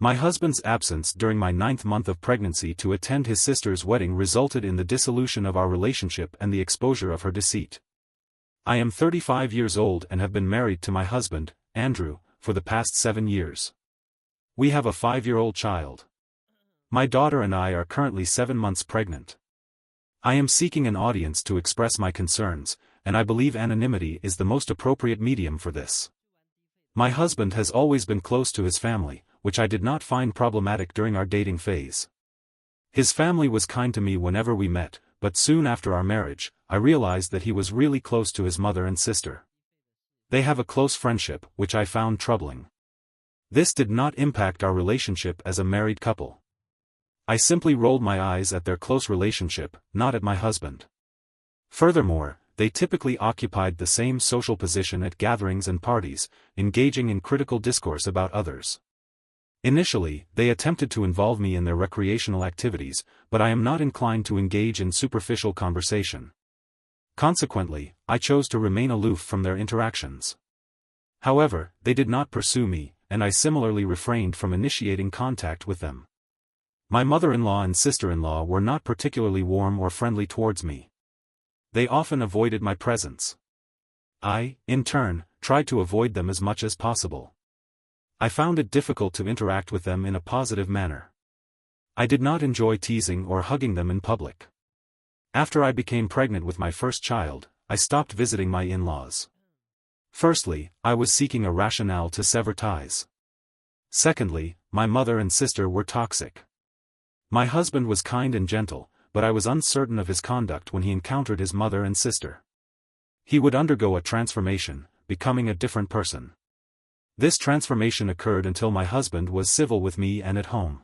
My husband's absence during my 9th month of pregnancy to attend his sister's wedding resulted in the dissolution of our relationship and the exposure of her deceit. I am 35 years old and have been married to my husband, Andrew, for the past 7 years. We have a 5-year-old child. My daughter and I are currently 7 months pregnant. I am seeking an audience to express my concerns, and I believe anonymity is the most appropriate medium for this. My husband has always been close to his family, which I did not find problematic during our dating phase. His family was kind to me whenever we met, but soon after our marriage, I realized that he was really close to his mother and sister. They have a close friendship, which I found troubling. This did not impact our relationship as a married couple. I simply rolled my eyes at their close relationship, not at my husband. Furthermore, they typically occupied the same social position at gatherings and parties, engaging in critical discourse about others. Initially, they attempted to involve me in their recreational activities, but I am not inclined to engage in superficial conversation. Consequently, I chose to remain aloof from their interactions. However, they did not pursue me, and I similarly refrained from initiating contact with them. My mother-in-law and sister-in-law were not particularly warm or friendly towards me. They often avoided my presence. I, in turn, tried to avoid them as much as possible. I found it difficult to interact with them in a positive manner. I did not enjoy teasing or hugging them in public. After I became pregnant with my first child, I stopped visiting my in-laws. Firstly, I was seeking a rationale to sever ties. Secondly, my mother and sister were toxic. My husband was kind and gentle, but I was uncertain of his conduct when he encountered his mother and sister. He would undergo a transformation, becoming a different person. This transformation occurred until my husband was civil with me and at home.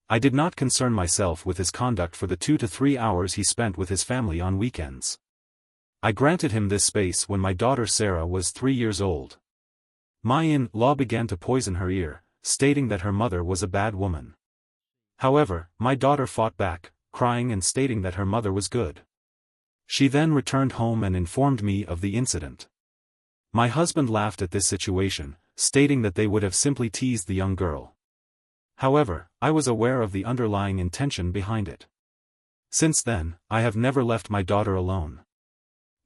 I did not concern myself with his conduct for the 2 to 3 hours he spent with his family on weekends. I granted him this space when my daughter Sarah was 3 years old. My in-law began to poison her ear, stating that her mother was a bad woman. However, my daughter fought back, crying and stating that her mother was good. She then returned home and informed me of the incident. My husband laughed at this situation, stating that they would have simply teased the young girl. However, I was aware of the underlying intention behind it. Since then, I have never left my daughter alone.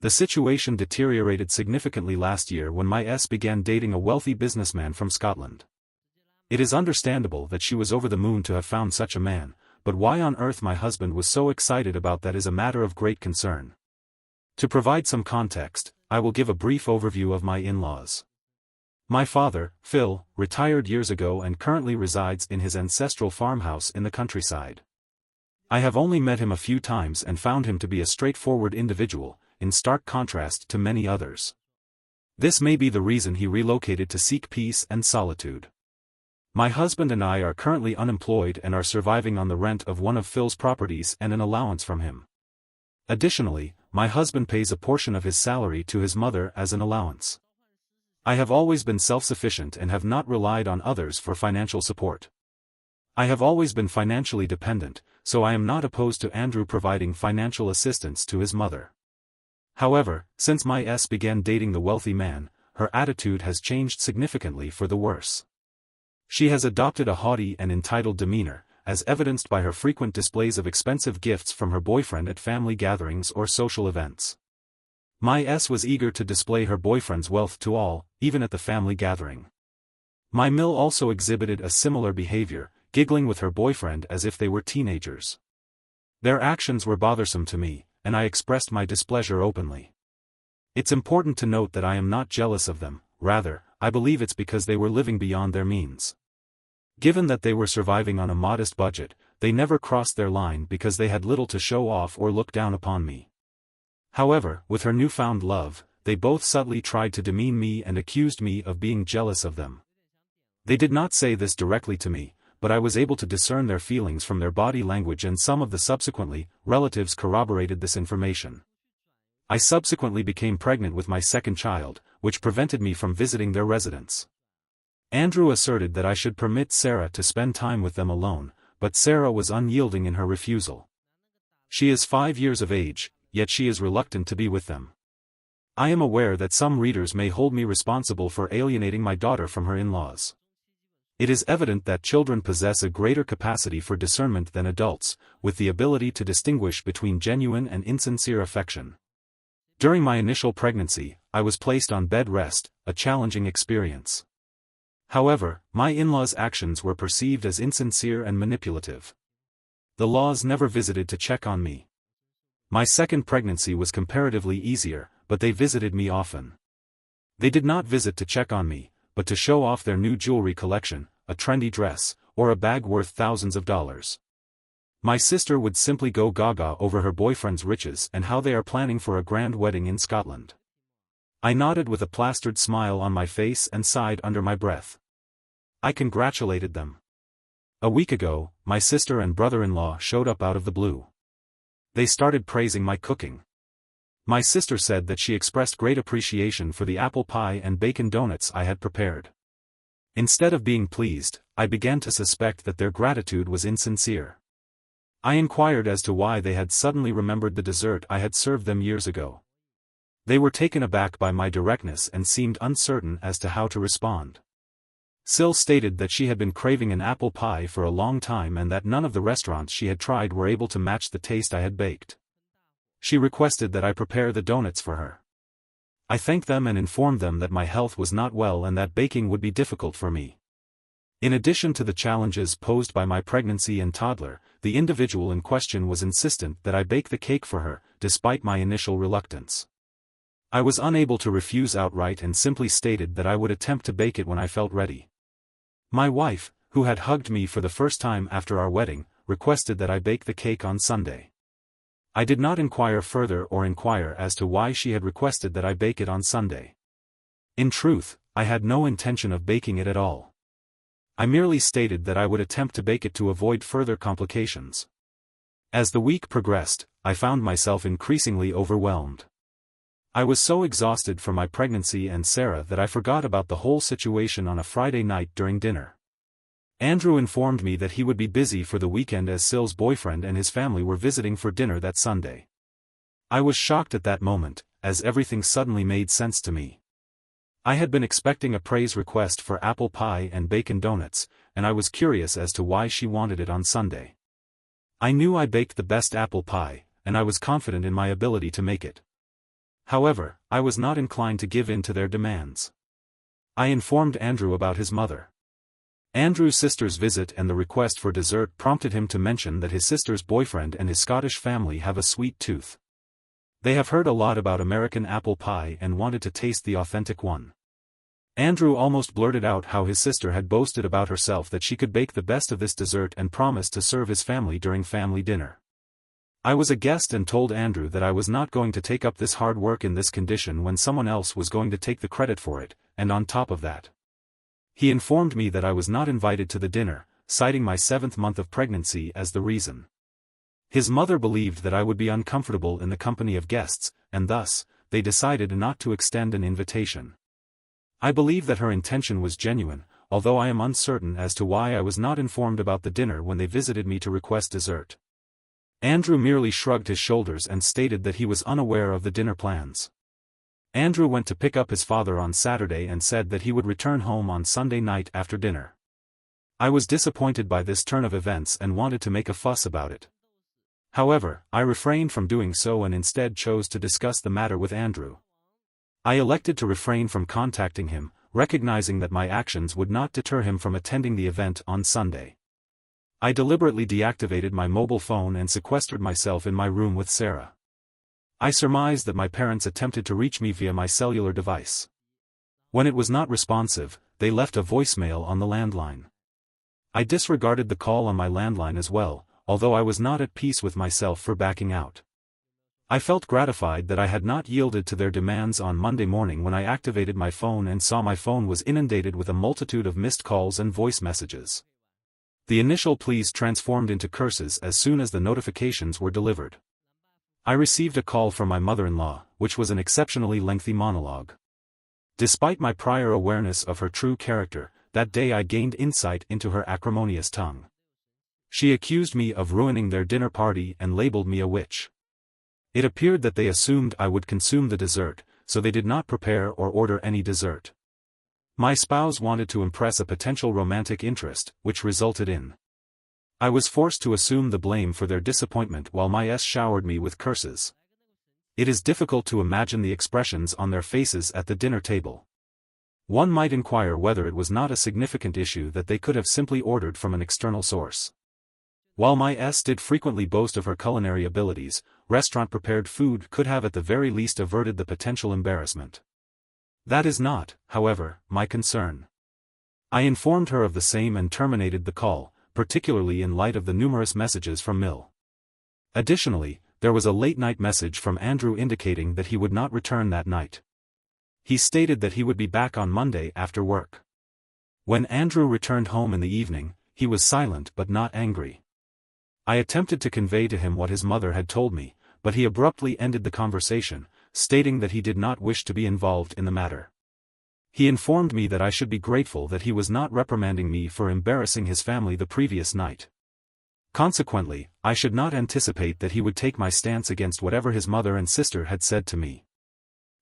The situation deteriorated significantly last year when my S began dating a wealthy businessman from Scotland. It is understandable that she was over the moon to have found such a man, but why on earth my husband was so excited about that is a matter of great concern. To provide some context, I will give a brief overview of my in-laws. My father, Phil, retired years ago and currently resides in his ancestral farmhouse in the countryside. I have only met him a few times and found him to be a straightforward individual, in stark contrast to many others. This may be the reason he relocated to seek peace and solitude. My husband and I are currently unemployed and are surviving on the rent of one of Phil's properties and an allowance from him. Additionally, my husband pays a portion of his salary to his mother as an allowance. I have always been self-sufficient and have not relied on others for financial support. I have always been financially dependent, so I am not opposed to Andrew providing financial assistance to his mother. However, since my S began dating the wealthy man, her attitude has changed significantly for the worse. She has adopted a haughty and entitled demeanor, as evidenced by her frequent displays of expensive gifts from her boyfriend at family gatherings or social events. My S was eager to display her boyfriend's wealth to all, even at the family gathering. My Mill also exhibited a similar behavior, giggling with her boyfriend as if they were teenagers. Their actions were bothersome to me, and I expressed my displeasure openly. It's important to note that I am not jealous of them, rather, I believe it's because they were living beyond their means. Given that they were surviving on a modest budget, they never crossed their line because they had little to show off or look down upon me. However, with her newfound love, they both subtly tried to demean me and accused me of being jealous of them. They did not say this directly to me, but I was able to discern their feelings from their body language, and some of the subsequently relatives corroborated this information. I subsequently became pregnant with my second child, which prevented me from visiting their residence. Andrew asserted that I should permit Sarah to spend time with them alone, but Sarah was unyielding in her refusal. She is 5 years of age, yet she is reluctant to be with them. I am aware that some readers may hold me responsible for alienating my daughter from her in-laws. It is evident that children possess a greater capacity for discernment than adults, with the ability to distinguish between genuine and insincere affection. During my initial pregnancy, I was placed on bed rest, a challenging experience. However, my in-laws' actions were perceived as insincere and manipulative. The laws never visited to check on me. My second pregnancy was comparatively easier, but they visited me often. They did not visit to check on me, but to show off their new jewelry collection, a trendy dress, or a bag worth thousands of dollars. My sister would simply go gaga over her boyfriend's riches and how they are planning for a grand wedding in Scotland. I nodded with a plastered smile on my face and sighed under my breath. I congratulated them. A week ago, my sister and brother-in-law showed up out of the blue. They started praising my cooking. My sister said that she expressed great appreciation for the apple pie and bacon donuts I had prepared. Instead of being pleased, I began to suspect that their gratitude was insincere. I inquired as to why they had suddenly remembered the dessert I had served them years ago. They were taken aback by my directness and seemed uncertain as to how to respond. Sil stated that she had been craving an apple pie for a long time and that none of the restaurants she had tried were able to match the taste I had baked. She requested that I prepare the donuts for her. I thanked them and informed them that my health was not well and that baking would be difficult for me. In addition to the challenges posed by my pregnancy and toddler, the individual in question was insistent that I bake the cake for her, despite my initial reluctance. I was unable to refuse outright and simply stated that I would attempt to bake it when I felt ready. My wife, who had hugged me for the first time after our wedding, requested that I bake the cake on Sunday. I did not inquire further or inquire as to why she had requested that I bake it on Sunday. In truth, I had no intention of baking it at all. I merely stated that I would attempt to bake it to avoid further complications. As the week progressed, I found myself increasingly overwhelmed. I was so exhausted from my pregnancy and Sarah that I forgot about the whole situation on a Friday night during dinner. Andrew informed me that he would be busy for the weekend as Sil's boyfriend and his family were visiting for dinner that Sunday. I was shocked at that moment, as everything suddenly made sense to me. I had been expecting a praise request for apple pie and bacon donuts, and I was curious as to why she wanted it on Sunday. I knew I baked the best apple pie, and I was confident in my ability to make it. However, I was not inclined to give in to their demands. I informed Andrew about his mother. Andrew's sister's visit and the request for dessert prompted him to mention that his sister's boyfriend and his Scottish family have a sweet tooth. They have heard a lot about American apple pie and wanted to taste the authentic one. Andrew almost blurted out how his sister had boasted about herself that she could bake the best of this dessert and promised to serve his family during family dinner. I was a guest and told Andrew that I was not going to take up this hard work in this condition when someone else was going to take the credit for it, and on top of that, he informed me that I was not invited to the dinner, citing my 7th month of pregnancy as the reason. His mother believed that I would be uncomfortable in the company of guests, and thus, they decided not to extend an invitation. I believe that her intention was genuine, although I am uncertain as to why I was not informed about the dinner when they visited me to request dessert. Andrew merely shrugged his shoulders and stated that he was unaware of the dinner plans. Andrew went to pick up his father on Saturday and said that he would return home on Sunday night after dinner. I was disappointed by this turn of events and wanted to make a fuss about it. However, I refrained from doing so and instead chose to discuss the matter with Andrew. I elected to refrain from contacting him, recognizing that my actions would not deter him from attending the event on Sunday. I deliberately deactivated my mobile phone and sequestered myself in my room with Sarah. I surmised that my parents attempted to reach me via my cellular device. When it was not responsive, they left a voicemail on the landline. I disregarded the call on my landline as well, although I was not at peace with myself for backing out. I felt gratified that I had not yielded to their demands on Monday morning when I activated my phone and saw my phone was inundated with a multitude of missed calls and voice messages. The initial pleas transformed into curses as soon as the notifications were delivered. I received a call from my mother-in-law, which was an exceptionally lengthy monologue. Despite my prior awareness of her true character, that day I gained insight into her acrimonious tongue. She accused me of ruining their dinner party and labeled me a witch. It appeared that they assumed I would consume the dessert, so they did not prepare or order any dessert. My spouse wanted to impress a potential romantic interest, which resulted in I was forced to assume the blame for their disappointment while my S showered me with curses. It is difficult to imagine the expressions on their faces at the dinner table. One might inquire whether it was not a significant issue that they could have simply ordered from an external source. While my S did frequently boast of her culinary abilities, restaurant-prepared food could have at the very least averted the potential embarrassment. That is not, however, my concern. I informed her of the same and terminated the call, particularly in light of the numerous messages from Mill. Additionally, there was a late-night message from Andrew indicating that he would not return that night. He stated that he would be back on Monday after work. When Andrew returned home in the evening, he was silent but not angry. I attempted to convey to him what his mother had told me, but he abruptly ended the conversation, stating that he did not wish to be involved in the matter. He informed me that I should be grateful that he was not reprimanding me for embarrassing his family the previous night. Consequently, I should not anticipate that he would take my stance against whatever his mother and sister had said to me.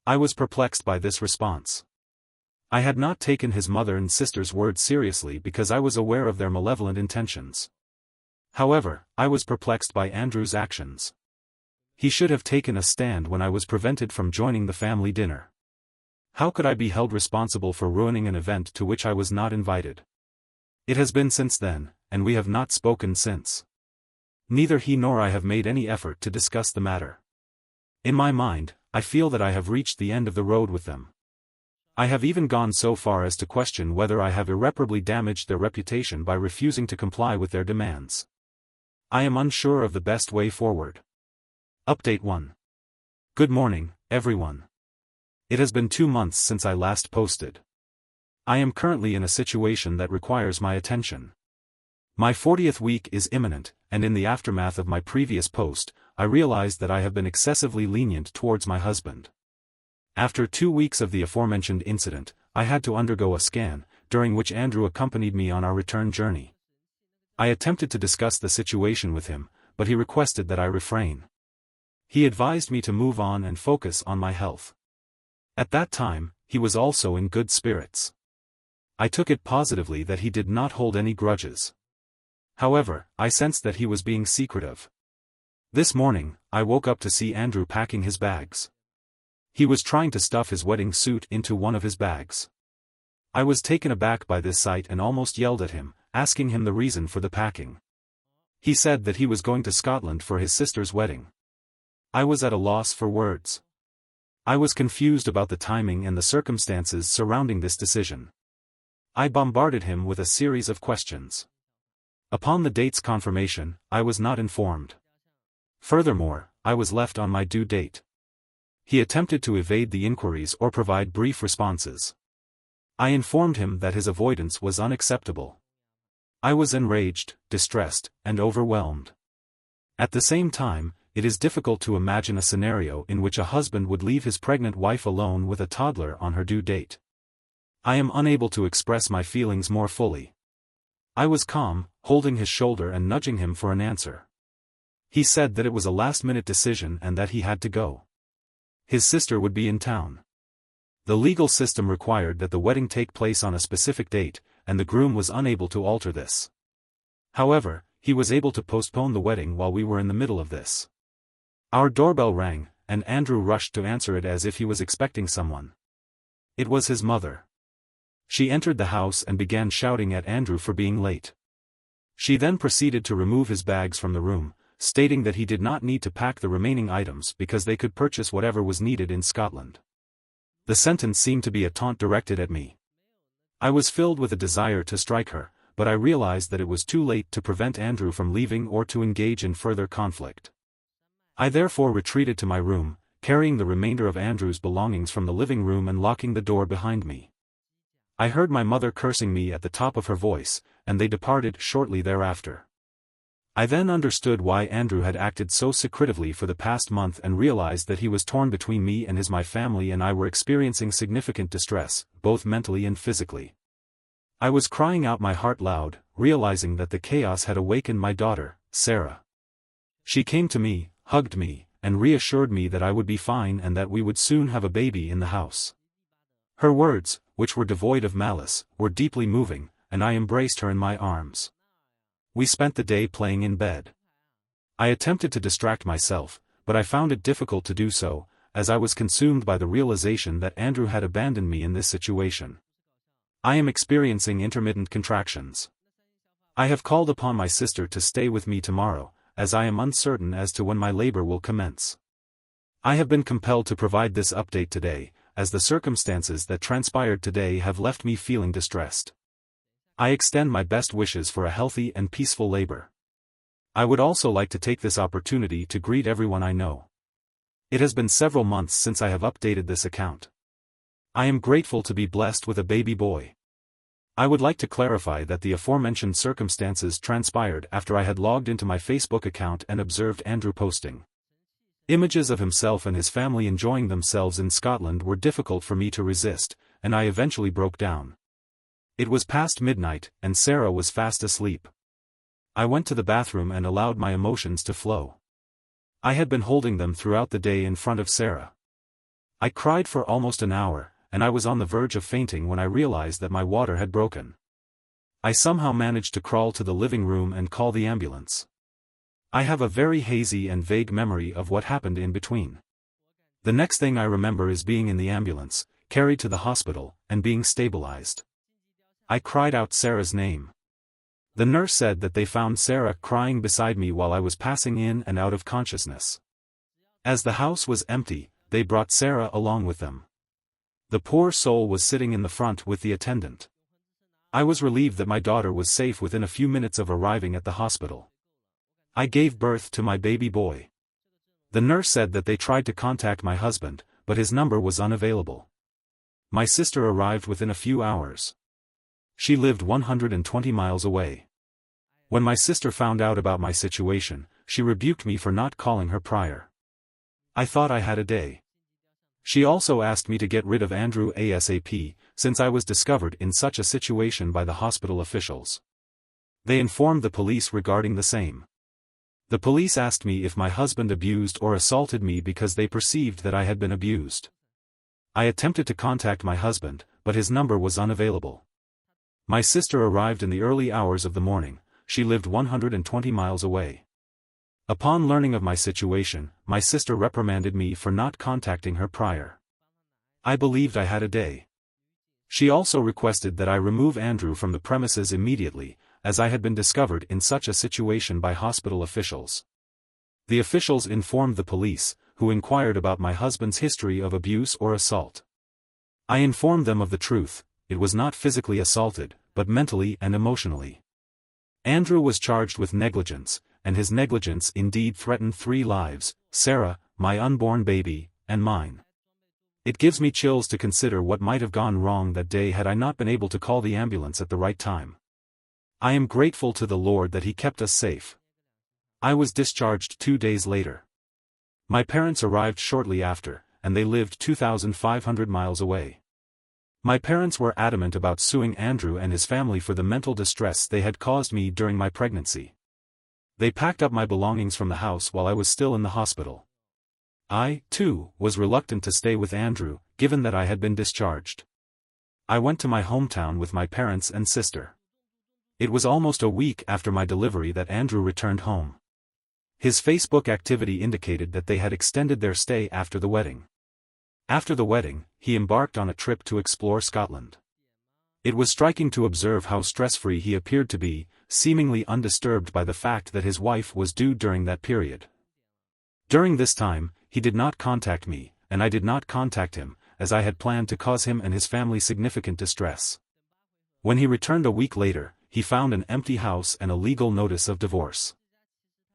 I was perplexed by this response. I had not taken his mother and sister's words seriously because I was aware of their malevolent intentions. However, I was perplexed by Andrew's actions. He should have taken a stand when I was prevented from joining the family dinner. How could I be held responsible for ruining an event to which I was not invited? It has been since then, and we have not spoken since. Neither he nor I have made any effort to discuss the matter. In my mind, I feel that I have reached the end of the road with them. I have even gone so far as to question whether I have irreparably damaged their reputation by refusing to comply with their demands. I am unsure of the best way forward. Update 1. Good morning, everyone. It has been 2 months since I last posted. I am currently in a situation that requires my attention. My 40th week is imminent, and in the aftermath of my previous post, I realized that I have been excessively lenient towards my husband. After 2 weeks of the aforementioned incident, I had to undergo a scan, during which Andrew accompanied me on our return journey. I attempted to discuss the situation with him, but he requested that I refrain. He advised me to move on and focus on my health. At that time, he was also in good spirits. I took it positively that he did not hold any grudges. However, I sensed that he was being secretive. This morning, I woke up to see Andrew packing his bags. He was trying to stuff his wedding suit into one of his bags. I was taken aback by this sight and almost yelled at him, asking him the reason for the packing. He said that he was going to Scotland for his sister's wedding. I was at a loss for words. I was confused about the timing and the circumstances surrounding this decision. I bombarded him with a series of questions. Upon the date's confirmation, I was not informed. Furthermore, I was left on my due date. He attempted to evade the inquiries or provide brief responses. I informed him that his avoidance was unacceptable. I was enraged, distressed, and overwhelmed. At the same time, it is difficult to imagine a scenario in which a husband would leave his pregnant wife alone with a toddler on her due date. I am unable to express my feelings more fully. I was calm, holding his shoulder and nudging him for an answer. He said that it was a last-minute decision and that he had to go. His sister would be in town. The legal system required that the wedding take place on a specific date, and the groom was unable to alter this. However, he was able to postpone the wedding while we were in the middle of this. Our doorbell rang, and Andrew rushed to answer it as if he was expecting someone. It was his mother. She entered the house and began shouting at Andrew for being late. She then proceeded to remove his bags from the room, stating that he did not need to pack the remaining items because they could purchase whatever was needed in Scotland. The sentence seemed to be a taunt directed at me. I was filled with a desire to strike her, but I realized that it was too late to prevent Andrew from leaving or to engage in further conflict. I therefore retreated to my room, carrying the remainder of Andrew's belongings from the living room and locking the door behind me. I heard my mother cursing me at the top of her voice, and they departed shortly thereafter. I then understood why Andrew had acted so secretively for the past month and realized that he was torn between me and my family and I were experiencing significant distress, both mentally and physically. I was crying out my heart loud, realizing that the chaos had awakened my daughter, Sarah. She came to me, hugged me, and reassured me that I would be fine and that we would soon have a baby in the house. Her words, which were devoid of malice, were deeply moving, and I embraced her in my arms. We spent the day playing in bed. I attempted to distract myself, but I found it difficult to do so, as I was consumed by the realization that Andrew had abandoned me in this situation. I am experiencing intermittent contractions. I have called upon my sister to stay with me tomorrow, as I am uncertain as to when my labor will commence. I have been compelled to provide this update today, as the circumstances that transpired today have left me feeling distressed. I extend my best wishes for a healthy and peaceful labor. I would also like to take this opportunity to greet everyone I know. It has been several months since I have updated this account. I am grateful to be blessed with a baby boy. I would like to clarify that the aforementioned circumstances transpired after I had logged into my Facebook account and observed Andrew posting images of himself and his family enjoying themselves in Scotland were difficult for me to resist, and I eventually broke down. It was past midnight, and Sarah was fast asleep. I went to the bathroom and allowed my emotions to flow. I had been holding them throughout the day in front of Sarah. I cried for almost an hour, and I was on the verge of fainting when I realized that my water had broken. I somehow managed to crawl to the living room and call the ambulance. I have a very hazy and vague memory of what happened in between. The next thing I remember is being in the ambulance, carried to the hospital, and being stabilized. I cried out Sarah's name. The nurse said that they found Sarah crying beside me while I was passing in and out of consciousness. As the house was empty, they brought Sarah along with them. The poor soul was sitting in the front with the attendant. I was relieved that my daughter was safe within a few minutes of arriving at the hospital. I gave birth to my baby boy. The nurse said that they tried to contact my husband, but his number was unavailable. My sister arrived within a few hours. She lived 120 miles away. When my sister found out about my situation, she rebuked me for not calling her prior. I thought I had a day. She also asked me to get rid of Andrew ASAP, since I was discovered in such a situation by the hospital officials. They informed the police regarding the same. The police asked me if my husband abused or assaulted me because they perceived that I had been abused. I attempted to contact my husband, but his number was unavailable. My sister arrived in the early hours of the morning. She lived 120 miles away. Upon learning of my situation, my sister reprimanded me for not contacting her prior. I believed I had a day. She also requested that I remove Andrew from the premises immediately, as I had been discovered in such a situation by hospital officials. The officials informed the police, who inquired about my husband's history of abuse or assault. I informed them of the truth. It was not physically assaulted, but mentally and emotionally. Andrew was charged with negligence, and his negligence indeed threatened 3 lives, Sarah, my unborn baby, and mine. It gives me chills to consider what might have gone wrong that day had I not been able to call the ambulance at the right time. I am grateful to the Lord that He kept us safe. I was discharged 2 days later. My parents arrived shortly after, and they lived 2,500 miles away. My parents were adamant about suing Andrew and his family for the mental distress they had caused me during my pregnancy. They packed up my belongings from the house while I was still in the hospital. I, too, was reluctant to stay with Andrew, given that I had been discharged. I went to my hometown with my parents and sister. It was almost a week after my delivery that Andrew returned home. His Facebook activity indicated that they had extended their stay after the wedding. After the wedding, he embarked on a trip to explore Scotland. It was striking to observe how stress-free he appeared to be, seemingly undisturbed by the fact that his wife was due during that period. During this time, he did not contact me, and I did not contact him, as I had planned to cause him and his family significant distress. When he returned a week later, he found an empty house and a legal notice of divorce.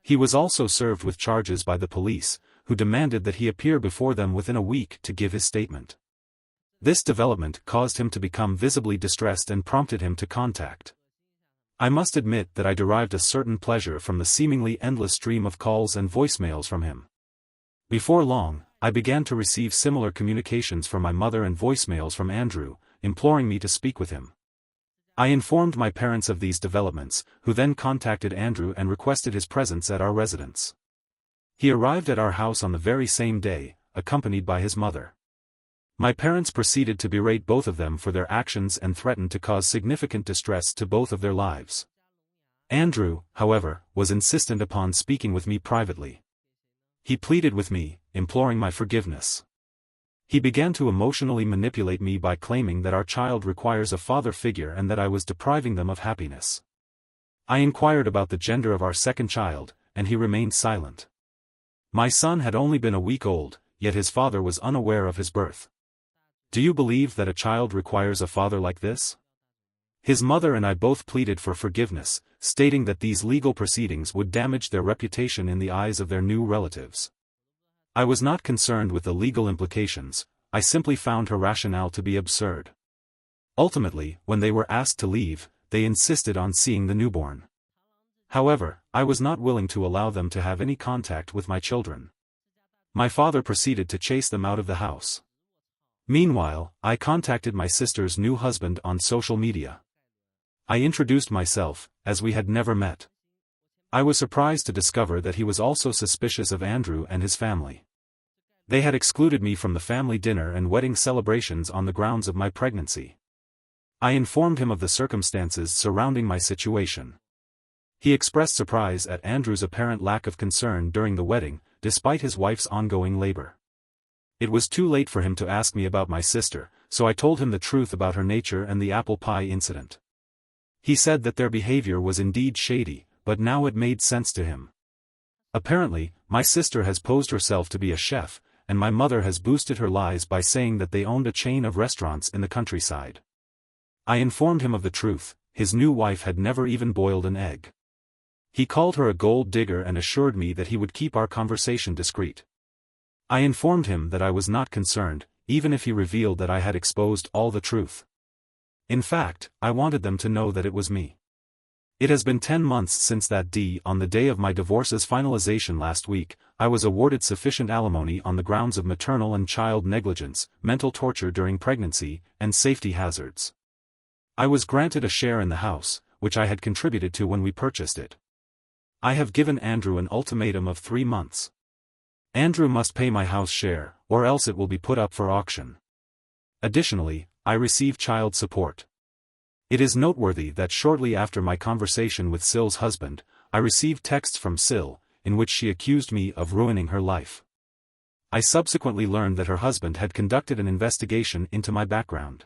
He was also served with charges by the police, who demanded that he appear before them within a week to give his statement. This development caused him to become visibly distressed and prompted him to contact. I must admit that I derived a certain pleasure from the seemingly endless stream of calls and voicemails from him. Before long, I began to receive similar communications from my mother and voicemails from Andrew, imploring me to speak with him. I informed my parents of these developments, who then contacted Andrew and requested his presence at our residence. He arrived at our house on the very same day, accompanied by his mother. My parents proceeded to berate both of them for their actions and threatened to cause significant distress to both of their lives. Andrew, however, was insistent upon speaking with me privately. He pleaded with me, imploring my forgiveness. He began to emotionally manipulate me by claiming that our child requires a father figure and that I was depriving them of happiness. I inquired about the gender of our second child, and he remained silent. My son had only been a week old, yet his father was unaware of his birth. Do you believe that a child requires a father like this? His mother and I both pleaded for forgiveness, stating that these legal proceedings would damage their reputation in the eyes of their new relatives. I was not concerned with the legal implications, I simply found her rationale to be absurd. Ultimately, when they were asked to leave, they insisted on seeing the newborn. However, I was not willing to allow them to have any contact with my children. My father proceeded to chase them out of the house. Meanwhile, I contacted my sister's new husband on social media. I introduced myself, as we had never met. I was surprised to discover that he was also suspicious of Andrew and his family. They had excluded me from the family dinner and wedding celebrations on the grounds of my pregnancy. I informed him of the circumstances surrounding my situation. He expressed surprise at Andrew's apparent lack of concern during the wedding, despite his wife's ongoing labor. It was too late for him to ask me about my sister, so I told him the truth about her nature and the apple pie incident. He said that their behavior was indeed shady, but now it made sense to him. Apparently, my sister has posed herself to be a chef, and my mother has boosted her lies by saying that they owned a chain of restaurants in the countryside. I informed him of the truth, his new wife had never even boiled an egg. He called her a gold digger and assured me that he would keep our conversation discreet. I informed him that I was not concerned, even if he revealed that I had exposed all the truth. In fact, I wanted them to know that it was me. It has been 10 months since that on the day of my divorce's finalization last week, I was awarded sufficient alimony on the grounds of maternal and child negligence, mental torture during pregnancy, and safety hazards. I was granted a share in the house, which I had contributed to when we purchased it. I have given Andrew an ultimatum of 3 months. Andrew must pay my house share, or else it will be put up for auction. Additionally, I receive child support. It is noteworthy that shortly after my conversation with Syl's husband, I received texts from Syl, in which she accused me of ruining her life. I subsequently learned that her husband had conducted an investigation into my background.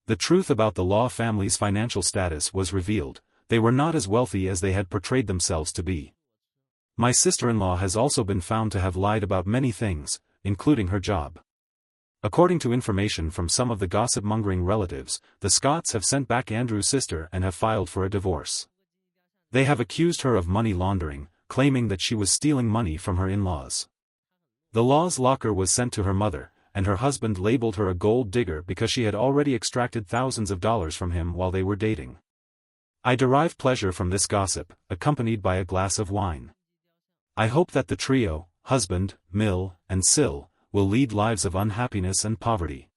The truth about the Law family's financial status was revealed. They were not as wealthy as they had portrayed themselves to be. My sister-in-law has also been found to have lied about many things, including her job. According to information from some of the gossip-mongering relatives, the Scotts have sent back Andrew's sister and have filed for a divorce. They have accused her of money laundering, claiming that she was stealing money from her in-laws. The Law's locker was sent to her mother, and her husband labeled her a gold digger because she had already extracted thousands of dollars from him while they were dating. I derive pleasure from this gossip, accompanied by a glass of wine. I hope that the trio, husband, Mill, and Syl, will lead lives of unhappiness and poverty.